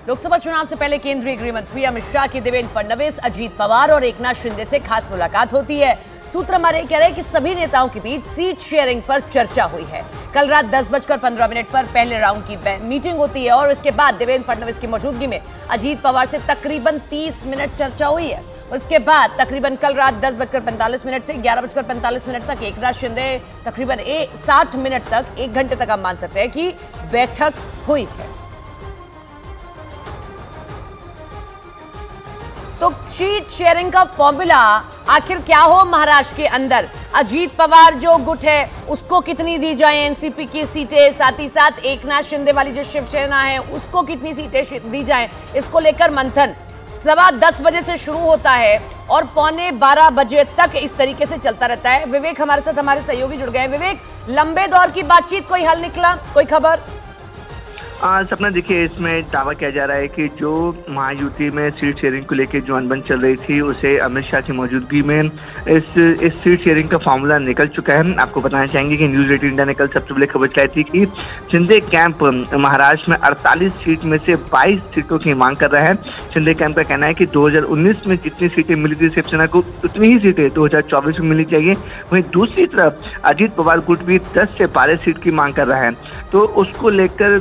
लोकसभा चुनाव से पहले केंद्रीय गृह मंत्री अमित शाह की देवेंद्र फडणवीस, अजीत पवार और एकनाथ शिंदे से खास मुलाकात होती है। सूत्र हमारे कह रहे हैं कि सभी नेताओं के बीच सीट शेयरिंग पर चर्चा हुई है। कल रात 10:15 पर पहले राउंड की मीटिंग होती है और इसके बाद देवेंद्र फडणवीस की मौजूदगी में अजीत पवार से तकरीबन 30 मिनट चर्चा हुई है। उसके बाद तकरीबन कल रात 10:45 से 11:45 तक एकनाथ शिंदे तकरीबन 60 मिनट तक, 1 घंटे तक आप मान सकते हैं कि बैठक हुई है। तो सीट शेयरिंग का फॉर्मूला आखिर क्या हो महाराष्ट्र के अंदर? अजीत पवार जो गुट है उसको कितनी दी जाए एनसीपी की सीटें, साथ ही साथ एकनाथ शिंदे वाली जो शिवसेना है उसको कितनी सीटें दी जाएं, इसको लेकर मंथन 10:15 बजे से शुरू होता है और 11:15 बजे तक इस तरीके से चलता रहता है। विवेक हमारे साथ, हमारे सहयोगी जुड़ गए। विवेक, लंबे दौर की बातचीत, कोई हल निकला, कोई खबर? सपना, देखिए, इसमें दावा किया जा रहा है कि जो महायुति में सीट शेयरिंग को लेकर जो अनबन चल रही थी उसे अमित शाह की मौजूदगी में इस सीट शेयरिंग का फार्मूला निकल चुका है। आपको बताना चाहेंगे कि न्यूज 18 इंडिया ने कल सबसे पहले खबर चलाई थी कि शिंदे कैंप महाराष्ट्र में 48 सीट में से 22 सीटों की मांग कर रहा है। शिंदे कैंप का कहना है कि 2019 में जितनी सीटें मिली थी शिवसेना को उतनी ही सीटें 2024 में मिलनी चाहिए। वहीं दूसरी तरफ अजीत पवार गुट भी 10 से 12 सीट की मांग कर रहा है। तो उसको लेकर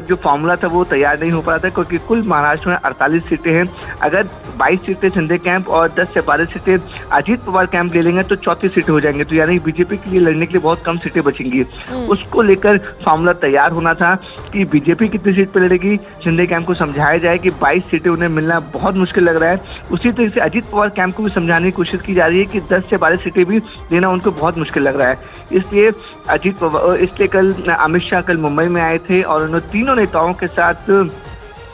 जो फार्मूला था वो तैयार नहीं हो पा रहा था, क्योंकि कुल महाराष्ट्र में 48 सीटें हैं। अगर 22 सीटें शिंदे कैंप और 10 से 12 सीटें अजीत पवार कैंप ले लेंगे तो 34 सीटें हो जाएंगे। तो यानी बीजेपी के लिए लड़ने के लिए बहुत कम सीटें बचेंगी। उसको लेकर फार्मूला तैयार होना था कि बीजेपी कितनी सीट पर लड़ेगी। शिंदे कैंप को समझाया जाए कि 22 सीटें उन्हें मिलना बहुत मुश्किल लग रहा है। उसी तरह से अजीत पवार कैंप को भी समझाने की कोशिश की जा रही है कि 10 से 12 सीटें भी लेना उनको बहुत मुश्किल लग रहा है। इसलिए कल अमित शाह कल मुंबई में आए थे और उन तीनों नेताओं के साथ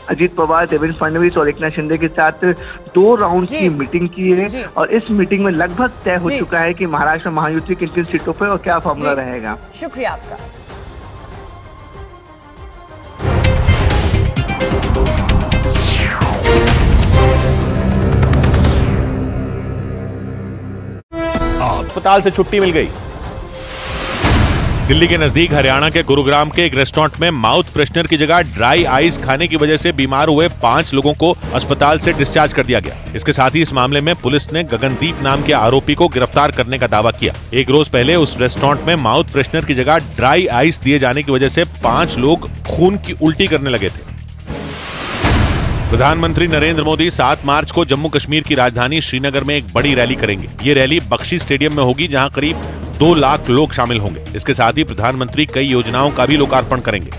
अजीत पवार, देवेंद्र फडणवीस और एकनाथ शिंदे के साथ 2 राउंड की मीटिंग की है और इस मीटिंग में लगभग तय हो चुका है कि महाराष्ट्र में महायुति किन किन सीटों पर और क्या फॉर्मूला रहेगा। शुक्रिया आपका। अस्पताल से छुट्टी मिल गई। दिल्ली के नजदीक हरियाणा के गुरुग्राम के एक रेस्टोरेंट में माउथ फ्रेशनर की जगह ड्राई आइस खाने की वजह से बीमार हुए 5 लोगों को अस्पताल से डिस्चार्ज कर दिया गया। इसके साथ ही इस मामले में पुलिस ने गगनदीप नाम के आरोपी को गिरफ्तार करने का दावा किया। एक रोज पहले उस रेस्टोरेंट में माउथ फ्रेशनर की जगह ड्राई आइस दिए जाने की वजह से 5 लोग खून की उल्टी करने लगे थे। प्रधानमंत्री नरेंद्र मोदी 7 मार्च को जम्मू कश्मीर की राजधानी श्रीनगर में एक बड़ी रैली करेंगे। ये रैली बख्शी स्टेडियम में होगी, जहां करीब 2 लाख लोग शामिल होंगे। इसके साथ ही प्रधानमंत्री कई योजनाओं का भी लोकार्पण करेंगे।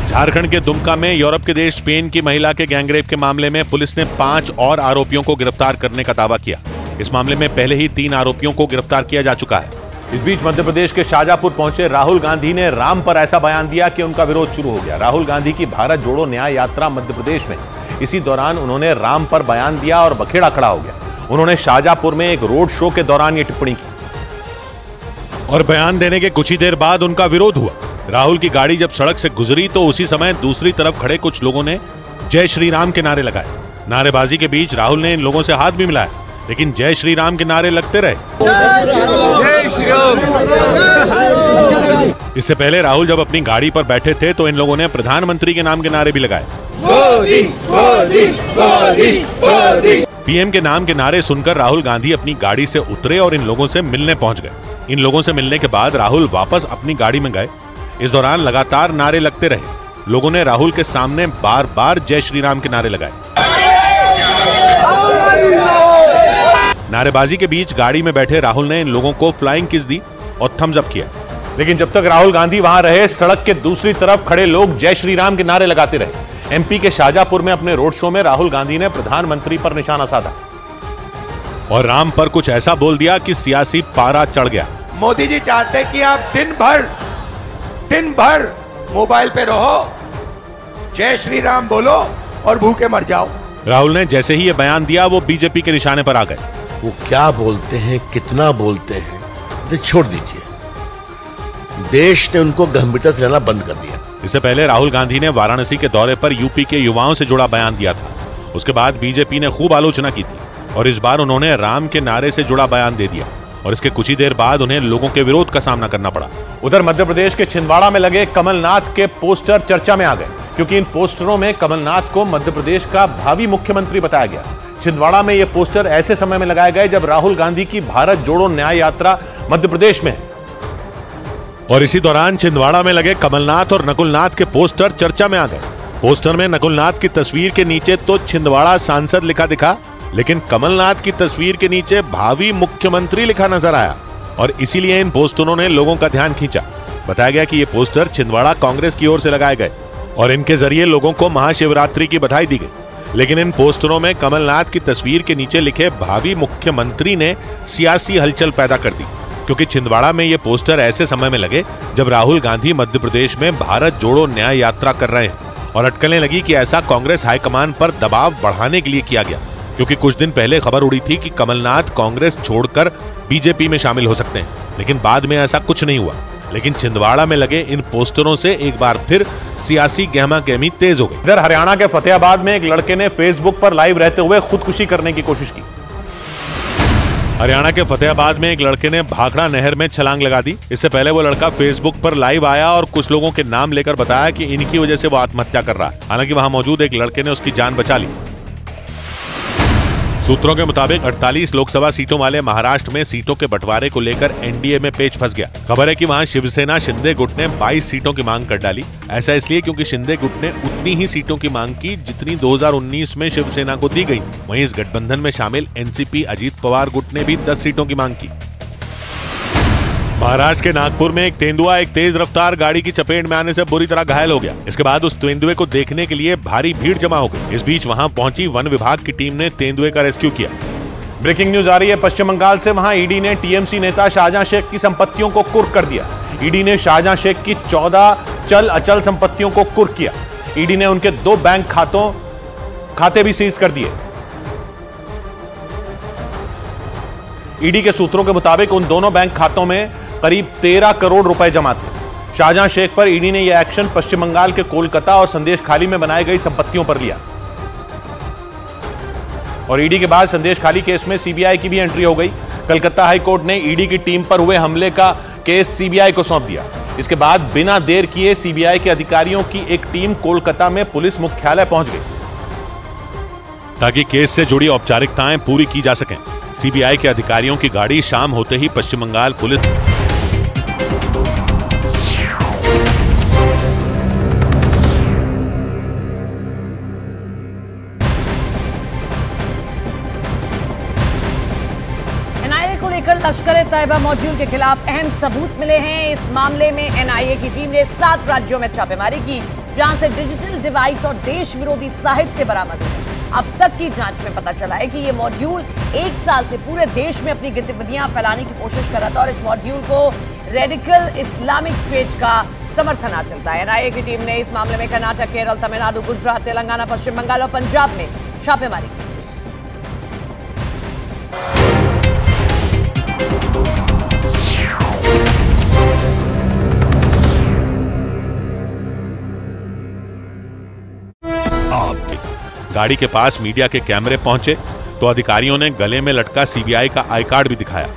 झारखंड के दुमका में यूरोप के देश स्पेन की महिला के गैंगरेप के मामले में पुलिस ने 5 और आरोपियों को गिरफ्तार करने का दावा किया। इस मामले में पहले ही 3 आरोपियों को गिरफ्तार किया जा चुका है। इस बीच मध्य प्रदेश के शाजापुर पहुंचे राहुल गांधी ने राम पर ऐसा बयान दिया कि उनका विरोध शुरू हो गया। राहुल गांधी की भारत जोड़ो न्याय यात्रा मध्य प्रदेश में, इसी दौरान उन्होंने राम पर बयान दिया और बखेड़ा खड़ा हो गया। उन्होंने शाजापुर में एक रोड शो के दौरान ये टिप्पणी की और बयान देने के कुछ ही देर बाद उनका विरोध हुआ। राहुल की गाड़ी जब सड़क से गुजरी तो उसी समय दूसरी तरफ खड़े कुछ लोगों ने जय श्री राम के नारे लगाए। नारेबाजी के बीच राहुल ने इन लोगों से हाथ भी मिलाया, लेकिन जय श्री राम के नारे लगते रहे। जय श्री राम। इससे पहले राहुल जब अपनी गाड़ी पर बैठे थे तो इन लोगों ने प्रधानमंत्री के नाम के नारे भी लगाए। मोदी, मोदी, मोदी, मोदी। पीएम के नाम के नारे सुनकर राहुल गांधी अपनी गाड़ी से उतरे और इन लोगों से मिलने पहुंच गए। इन लोगों से मिलने के बाद राहुल वापस अपनी गाड़ी में गए। इस दौरान लगातार नारे लगते रहे। लोगों ने राहुल के सामने बार बार जय श्री राम के नारे लगाए। नारेबाजी के बीच गाड़ी में बैठे राहुल ने इन लोगों को फ्लाइंग किस दी और थम्स अप किया। लेकिन जब तक राहुल गांधी वहां रहे, सड़क के दूसरी तरफ खड़े लोग जय श्री राम के नारे लगाते रहे। एमपी के शाजापुर में अपने रोड शो में राहुल गांधी ने प्रधानमंत्री पर निशाना साधा और राम पर कुछ ऐसा बोल दिया कि सियासी पारा चढ़ गया। मोदी जी चाहते कि आप दिन भर मोबाइल पे रहो, जय श्री राम बोलो और भूखे मर जाओ। राहुल ने जैसे ही ये बयान दिया वो बीजेपी के निशाने पर आ गए। वो क्या बोलते हैं, कितना बोलते हैं, तो छोड़ दीजिए। देश ने उनको गंभीरता से लेना बंद कर दिया। इससे पहले राहुल गांधी ने वाराणसी के दौरे पर यूपी के युवाओं से जुड़ा बयान दिया था। उसके बाद बीजेपी ने खूब आलोचना की थी और इस बार उन्होंने राम के नारे से जुड़ा बयान दे दिया और इसके कुछ ही देर बाद उन्हें लोगों के विरोध का सामना करना पड़ा। उधर मध्य प्रदेश के छिंदवाड़ा में लगे कमलनाथ के पोस्टर चर्चा में आ गए। क्योंकि इन पोस्टरों में कमलनाथ को मध्य प्रदेश का भावी मुख्यमंत्री बताया गया। छिंदवाड़ा में यह पोस्टर ऐसे समय में लगाए गए जब राहुल गांधी की भारत जोड़ो न्याय यात्रा मध्य प्रदेश में है। और इसी दौरान छिंदवाड़ा में लगे कमलनाथ और नकुलनाथ के पोस्टर चर्चा में आ गए। पोस्टर में नकुलनाथ की तस्वीर के नीचे तो छिंदवाड़ा सांसद लिखा दिखा, लेकिन कमलनाथ की तस्वीर के नीचे भावी मुख्यमंत्री लिखा नजर आया और इसीलिए इन पोस्टरों ने लोगों का ध्यान खींचा। बताया गया कि ये पोस्टर छिंदवाड़ा कांग्रेस की ओर से लगाए गए और इनके जरिए लोगों को महाशिवरात्रि की बधाई दी गई। लेकिन इन पोस्टरों में कमलनाथ की तस्वीर के नीचे लिखे भावी मुख्यमंत्री ने सियासी हलचल पैदा कर दी, क्योंकि छिंदवाड़ा में ये पोस्टर ऐसे समय में लगे जब राहुल गांधी मध्य प्रदेश में भारत जोड़ो न्याय यात्रा कर रहे हैं और अटकलें लगी कि ऐसा कांग्रेस हाईकमान पर दबाव बढ़ाने के लिए किया गया, क्योंकि कुछ दिन पहले खबर उड़ी थी कि कमलनाथ कांग्रेस छोड़कर बीजेपी में शामिल हो सकते हैं, लेकिन बाद में ऐसा कुछ नहीं हुआ। लेकिन छिंदवाड़ा में लगे इन पोस्टरों से एक बार फिर सियासी गहमा-गहमी तेज हो गई। इधर हरियाणा के फतेहाबाद में एक लड़के ने फेसबुक पर लाइव रहते हुए खुदकुशी करने की कोशिश की। हरियाणा के फतेहाबाद में एक लड़के ने भाखड़ा नहर में छलांग लगा दी। इससे पहले वो लड़का फेसबुक पर लाइव आया और कुछ लोगों के नाम लेकर बताया कि इनकी वजह से वो आत्महत्या कर रहा है। हालांकि वहां मौजूद एक लड़के ने उसकी जान बचा ली। सूत्रों के मुताबिक 48 लोकसभा सीटों वाले महाराष्ट्र में सीटों के बंटवारे को लेकर एनडीए में पेच फंस गया। खबर है कि वहां शिवसेना शिंदे गुट ने 22 सीटों की मांग कर डाली। ऐसा इसलिए क्योंकि शिंदे गुट ने उतनी ही सीटों की मांग की जितनी 2019 में शिवसेना को दी गई। वहीं इस गठबंधन में शामिल एनसीपी अजीत पवार गुट ने भी 10 सीटों की मांग की। महाराष्ट्र के नागपुर में एक तेंदुआ एक तेज रफ्तार गाड़ी की चपेट में आने से बुरी तरह घायल हो गया। इसके बाद उस तेंदुए को देखने के लिए भारी भीड़ जमा हो गई। इस बीच वहां पहुंची वन विभाग की टीम ने तेंदुए का रेस्क्यू किया। ब्रेकिंग न्यूज आ रही है पश्चिम बंगाल से। वहां ईडी ने टीएमसी नेता शाहजहां शेख की संपत्तियों को कुर्क कर दिया। ईडी ने शाहजहां शेख की 14 चल अचल संपत्तियों को कुर्क किया। ईडी ने उनके 2 बैंक खाते भी सीज कर दिए। ईडी के सूत्रों के मुताबिक उन दोनों बैंक खातों में करीब 13 करोड़ रुपए जमा थे। शाहजहां शेख पर ईडी ने यह एक्शन पश्चिम बंगाल के कोलकाता और संदेश खाली में बनाई गई संपत्तियों पर लिया। और ईडी के बाद संदेश खाली केस में सीबीआई की भी एंट्री हो गई। कलकत्ता हाई कोर्ट ने ईडी की टीम पर हुए हमले का केस सीबीआई को सौंप दिया। इसके बाद बिना देर किए सीबीआई के अधिकारियों की एक टीम कोलकाता में पुलिस मुख्यालय पहुंच गई ताकि केस से जुड़ी औपचारिकताएं पूरी की जा सकें। सीबीआई के अधिकारियों की गाड़ी शाम होते ही पश्चिम बंगाल पुलिस लश्कर तैयबा मॉड्यूल के खिलाफ अहम सबूत मिले हैं। इस मामले में एनआईए की टीम ने 7 राज्यों में छापेमारी की, जहां से डिजिटल डिवाइस और देश विरोधी साहित्य बरामद हुए। अब तक की जांच में पता चला है कि ये मॉड्यूल 1 साल से पूरे देश में अपनी गतिविधियां फैलाने की कोशिश कर रहा था और इस मॉड्यूल को रेडिकल इस्लामिक स्टेट का समर्थन हासिल था। एनआईए की टीम ने इस मामले में कर्नाटक, केरल, तमिलनाडु, गुजरात, तेलंगाना, पश्चिम बंगाल और पंजाब में छापेमारी की। गाड़ी के पास मीडिया के कैमरे पहुंचे तो अधिकारियों ने गले में लटका सीबीआई का आई कार्ड भी दिखाया।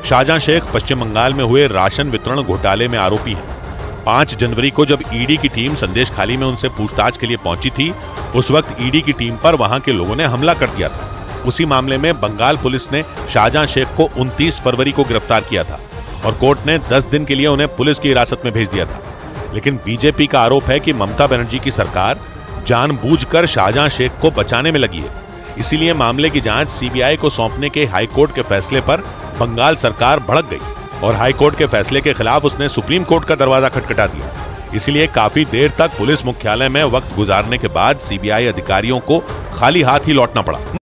शाहजहां शेख पश्चिम बंगाल में हुए राशन वितरण घोटाले में आरोपी हैं। 5 जनवरी को जब ईडी की टीम संदेश खाली में उनसे पूछताछ के लिए पहुंची थी, उस वक्त ईडी की टीम पर वहां के लोगों ने हमला कर दिया था। उसी मामले में बंगाल पुलिस ने शाहजहां शेख को 29 फरवरी को गिरफ्तार किया था और कोर्ट ने 10 दिन के लिए उन्हें पुलिस की हिरासत में भेज दिया था। लेकिन बीजेपी का आरोप है कि ममता बनर्जी की सरकार जानबूझकर शाहजहां शेख को बचाने में लगी है। इसीलिए मामले की जांच सीबीआई को सौंपने के हाईकोर्ट के फैसले पर बंगाल सरकार भड़क गई और हाईकोर्ट के फैसले के खिलाफ उसने सुप्रीम कोर्ट का दरवाजा खटखटा दिया। इसीलिए काफी देर तक पुलिस मुख्यालय में वक्त गुजारने के बाद सीबीआई अधिकारियों को खाली हाथ ही लौटना पड़ा।